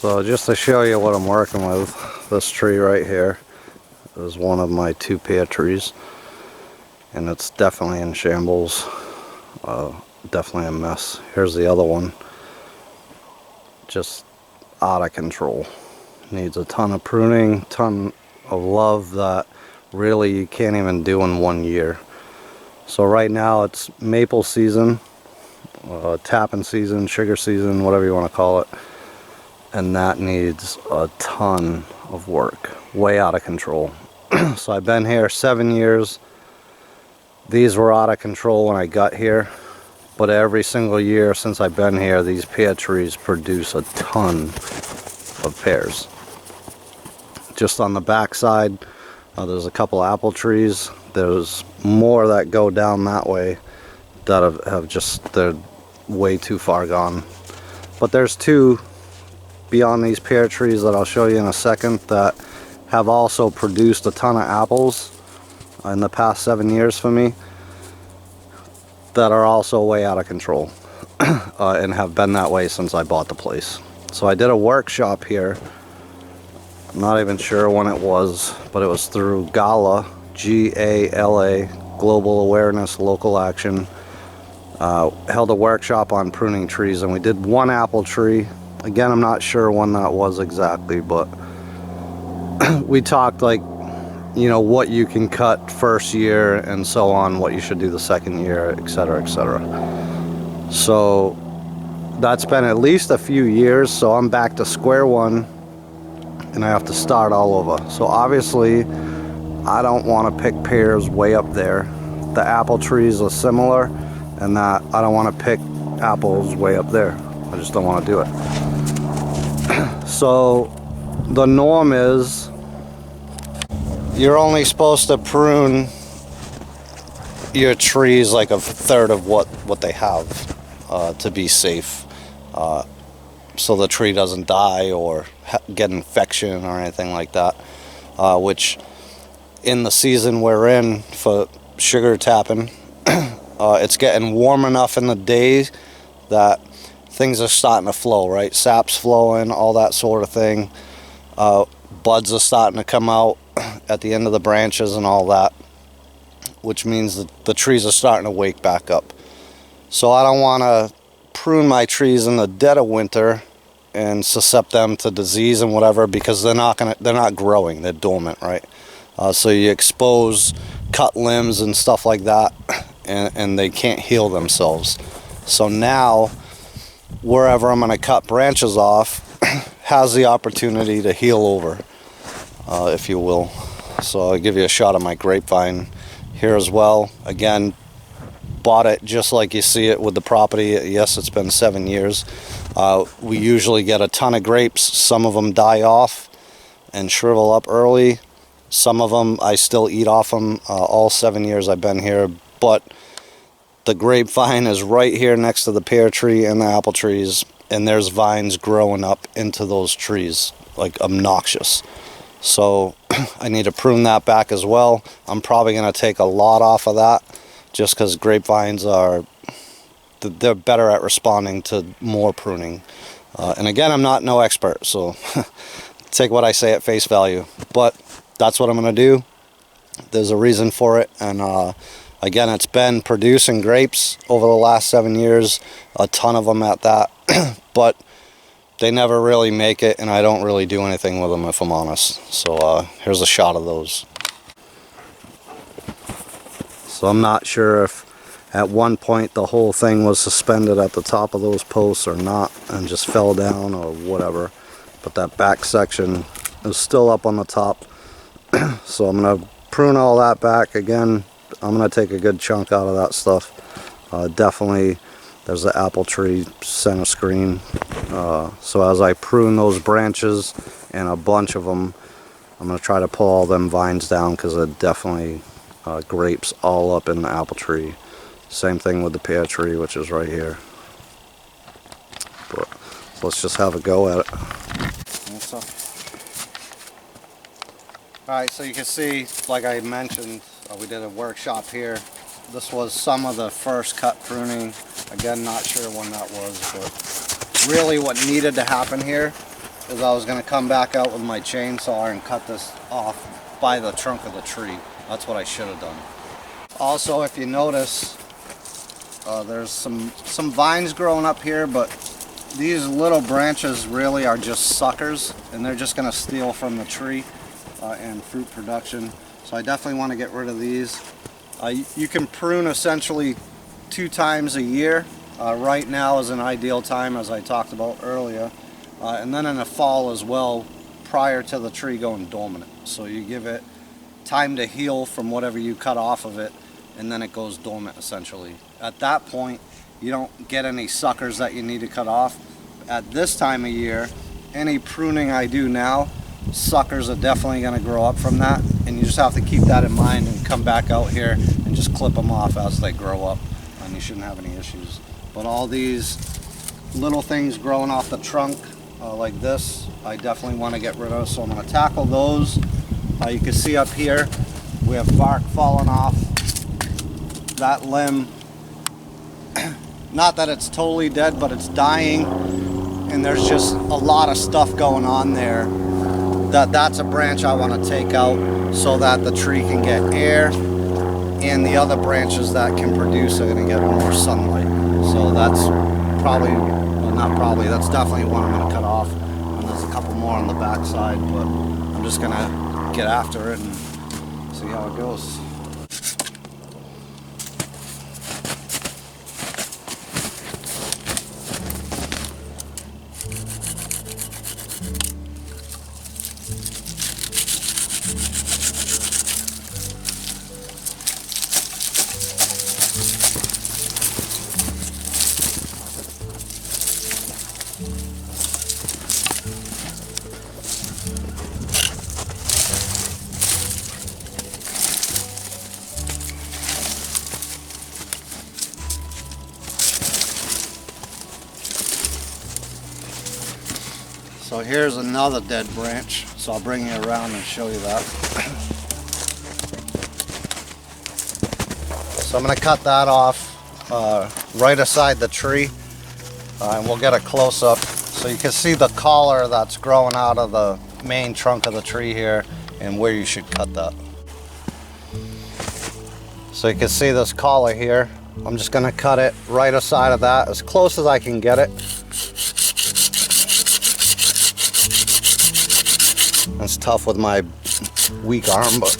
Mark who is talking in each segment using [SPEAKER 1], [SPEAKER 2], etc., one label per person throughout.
[SPEAKER 1] So just to show you what I'm working with, this tree right here is one of my 2 pear trees, and it's definitely in shambles, definitely a mess. Here's the other one, just out of control. Needs a ton of pruning, ton of love that really you can't even do in 1 year. So right now it's maple season, tapping season, sugar season, whatever you want to call it. And that needs a ton of work, way out of control. So I've been here 7 years. These were out of control when I got here, but every single year since I've been here, these pear trees produce a ton of pears. Just on the back side, there's a couple apple trees. There's more that go down that way that have just, they're way too far gone. But there's 2 beyond these pear trees that I'll show you in a second that have also produced a ton of apples in the past 7 years for me, that are also way out of control and have been that way since I bought the place. So I did a workshop here. I'm not even sure when it was, but it was through GALA, G-A-L-A, Global Awareness Local Action. Held a workshop on pruning trees, and we did 1 apple tree. Again, I'm not sure when that was exactly, but we talked, like, you know, what you can cut first year and so on, what you should do the second year, etc., etc. So that's been at least a few years, so I'm back to square one and I have to start all over. So obviously I don't want to pick pears way up there. The apple trees are similar, and that I don't want to pick apples way up there. I just don't want to do it. So the norm is you're only supposed to prune your trees like 1/3 of what they have to be safe, so the tree doesn't die or get infection or anything like that, which in the season we're in for sugar tapping, it's getting warm enough in the day that things are starting to flow, right? Sap's flowing, all that sort of thing. Buds are starting to come out at the end of the branches and all that, which means that the trees are starting to wake back up. So I don't want to prune my trees in the dead of winter and suscept them to disease and whatever, because they're not growing, they're dormant, right? So you expose cut limbs and stuff like that, and they can't heal themselves. So now wherever I'm going to cut branches off has the opportunity to heal over, if you will. So I'll give you a shot of my grapevine here as well. Again, bought it just like you see it with the property. Yes, it's been 7 years. We usually get a ton of grapes. Some of them die off and shrivel up early. Some of them I still eat off them all 7 years I've been here. But the grapevine is right here next to the pear tree and the apple trees, and there's vines growing up into those trees like obnoxious. So I need to prune that back as well. I'm probably going to take a lot off of that, just because grapevines they're better at responding to more pruning. And again, I'm not no expert, so take what I say at face value. But that's what I'm going to do. There's a reason for it, and again, it's been producing grapes over the last 7 years, a ton of them at that, but they never really make it, and I don't really do anything with them, if I'm honest. So here's a shot of those. So I'm not sure if at one point the whole thing was suspended at the top of those posts or not, and just fell down or whatever, but that back section is still up on the top. So I'm going to prune all that back. Again, I'm going to take a good chunk out of that stuff. Definitely, there's the apple tree center screen. So as I prune those branches, and a bunch of them, I'm going to try to pull all them vines down, because they're definitely grapes all up in the apple tree. Same thing with the pear tree, which is right here. But so let's just have a go at it. Alright, so you can see, like I mentioned, we did a workshop here. This was some of the first cut pruning. Again, not sure when that was, but really what needed to happen here is I was going to come back out with my chainsaw and cut this off by the trunk of the tree. That's what I should have done. Also, if you notice, there's some vines growing up here, but these little branches really are just suckers, and they're just going to steal from the tree and fruit production. So I definitely want to get rid of these. You can prune essentially 2 times a year. Right now is an ideal time, as I talked about earlier, and then in the fall as well, prior to the tree going dormant. So you give it time to heal from whatever you cut off of it, and then it goes dormant essentially. At that point, you don't get any suckers that you need to cut off. At this time of year, any pruning I do now, suckers are definitely going to grow up from that, and you just have to keep that in mind and come back out here and just clip them off as they grow up, and you shouldn't have any issues. But all these little things growing off the trunk like this, I definitely want to get rid of, so I'm going to tackle those. You can see up here we have bark falling off that limb. Not that it's totally dead, but it's dying, and there's just a lot of stuff going on there. That's a branch I want to take out so that the tree can get air, and the other branches that can produce are going to get more sunlight. So that's probably, well, not probably, that's definitely one I'm going to cut off. And there's a couple more on the back side, but I'm just going to get after it and see how it goes. So here's another dead branch, so I'll bring you around and show you that. So I'm going to cut that off right aside the tree, and we'll get a close-up so you can see the collar that's growing out of the main trunk of the tree here and where you should cut that. So you can see this collar here. I'm just going to cut it right aside of that as close as I can get it. It's tough with my weak arm, but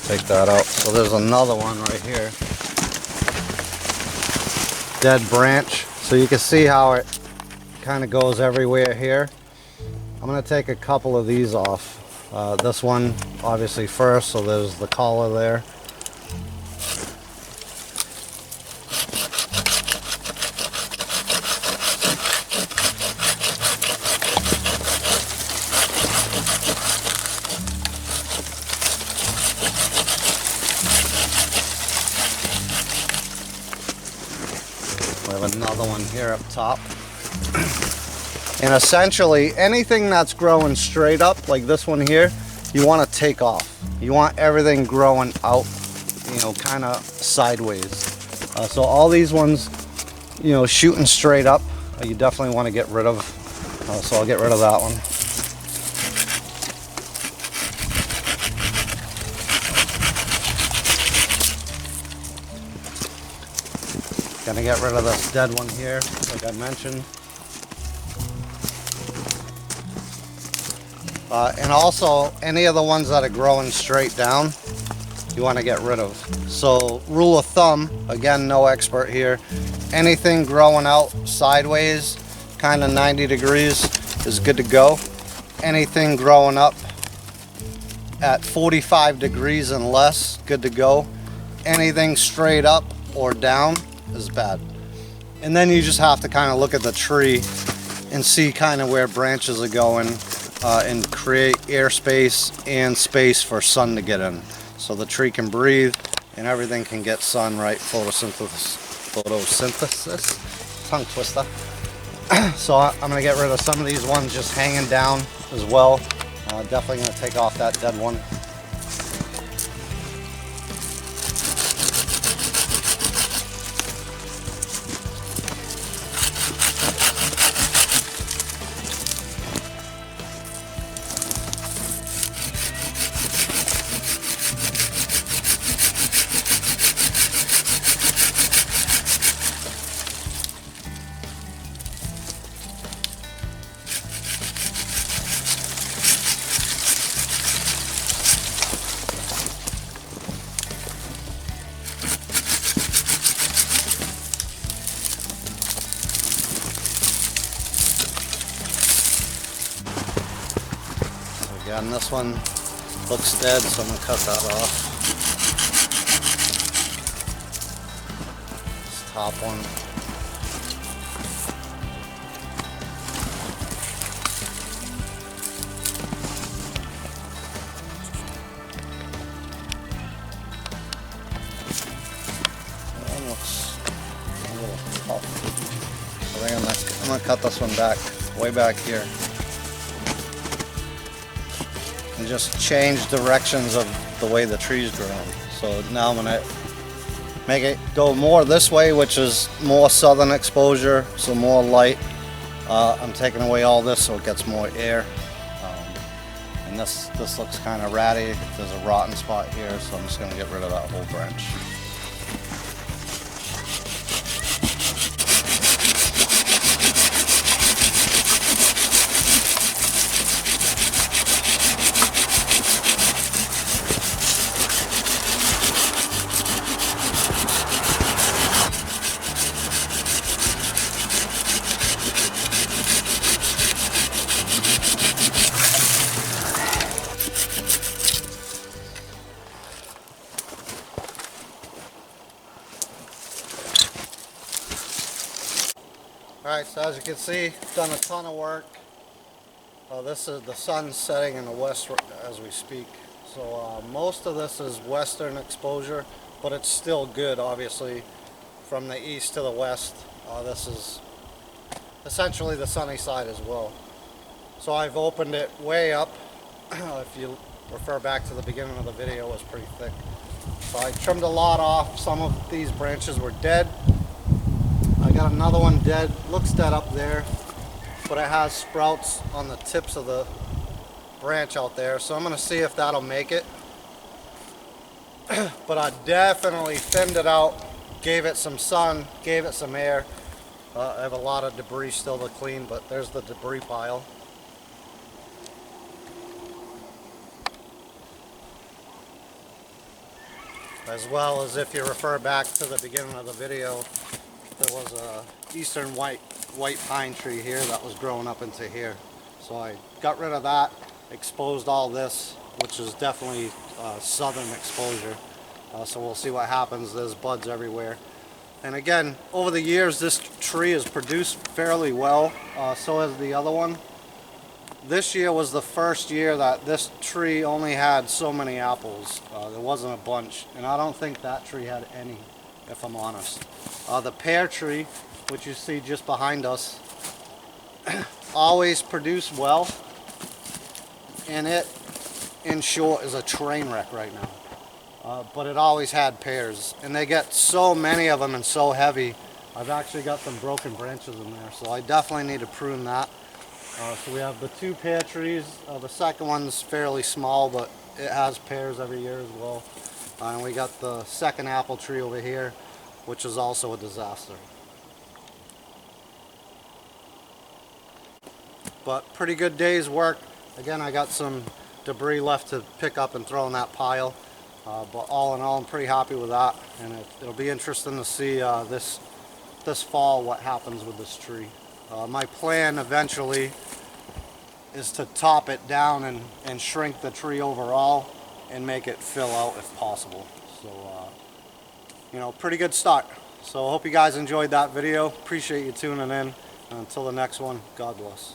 [SPEAKER 1] take that out. So there's another one right here. Dead branch. So you can see how it kind of goes everywhere here. I'm going to take a couple of these off. This one obviously first, so there's the collar there. We have another one here up top. And essentially anything that's growing straight up like this one here, you want to take off. You want everything growing out, you know, kind of sideways. So all these ones, you know, shooting straight up, you definitely want to get rid of. So I'll get rid of that one. Gonna get rid of this dead one here, like I mentioned. And also, any of the ones that are growing straight down, you want to get rid of. So, rule of thumb, again, no expert here, anything growing out sideways, kind of 90 degrees, is good to go. Anything growing up at 45 degrees and less, good to go. Anything straight up or down is bad. And then you just have to kind of look at the tree and see kind of where branches are going. And create airspace and space for sun to get in, so the tree can breathe and everything can get sun, right? Photosynthesis, tongue twister. So I'm going to get rid of some of these ones just hanging down as well. Definitely going to take off that dead one. Yeah, and this one looks dead, so I'm gonna cut that off. This top one. That looks a little tough. I think I'm gonna cut this one back, way back here. And just change directions of the way the tree's growing. So now I'm gonna make it go more this way, which is more southern exposure, so more light. I'm taking away all this so it gets more air. And this looks kind of ratty. There's a rotten spot here, so I'm just gonna get rid of that whole branch. Alright, so as you can see, done a ton of work. This is the sun setting in the west as we speak. So most of this is western exposure, but it's still good, obviously, from the east to the west. This is essentially the sunny side as well. So I've opened it way up. If you refer back to the beginning of the video, it was pretty thick. So I trimmed a lot off. Some of these branches were dead. I got another one dead, looks dead up there, but it has sprouts on the tips of the branch out there, so I'm going to see if that'll make it. But I definitely thinned it out, gave it some sun, gave it some air. I have a lot of debris still to clean, but there's the debris pile. As well as if you refer back to the beginning of the video, there was a eastern white pine tree here that was growing up into here. So I got rid of that, exposed all this, which is definitely southern exposure. So we'll see what happens. There's buds everywhere. And again, over the years, this tree has produced fairly well. So has the other one. This year was the first year that this tree only had so many apples. There wasn't a bunch, and I don't think that tree had any, if I'm honest. The pear tree, which you see just behind us, always produced well, and it, in short, is a train wreck right now. But it always had pears, and they get so many of them and so heavy. I've actually got some broken branches in there, so I definitely need to prune that. So we have the two pear trees. The second one's fairly small, but it has pears every year as well. And we got the second apple tree over here, which is also a disaster. But pretty good day's work. Again, I got some debris left to pick up and throw in that pile. But all in all, I'm pretty happy with that. And it'll be interesting to see this fall what happens with this tree. My plan eventually is to top it down and shrink the tree overall and make it fill out if possible. So, you know, pretty good start. So I hope you guys enjoyed that video. Appreciate you tuning in. And until the next one, God bless.